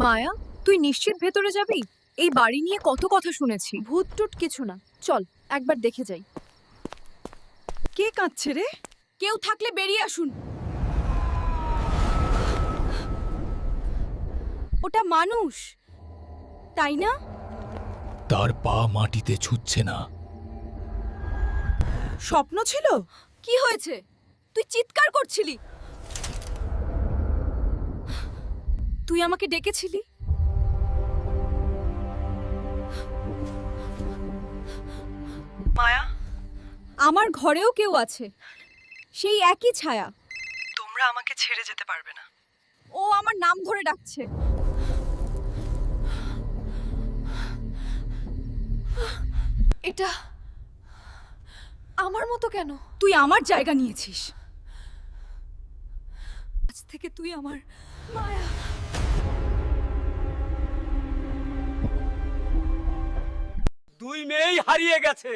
মায়া, তুই নিশ্চিত ভেতরে যাবি? এই বাড়ি নিয়ে কত কথা শুনেছি। ভূত টুট কিছু না, চল একবার দেখে যাই। কে কাঁদছে রে? কেউ থাকলে বেরিয়ে আসুন। ওটা মানুষ, তাই না? তার পা মাটিতে ছুঁচ্ছে না। স্বপ্ন ছিল? কি হয়েছে? তুই চিৎকার করছিলি। তুই আমাকে ডেকেছিলি। মায়া, আমার ঘরেও কেউ আছে, সেই একই ছায়া। তোমরা আমাকে ছেড়ে যেতে পারবে না। ও আমার নাম ধরে ডাকছে। এটা আমার মতো কেন? তুই আমার জায়গা নিয়েছিস। আজ থেকে তুই আমার মায়া। দুই মেয়েই হারিয়ে গেছে।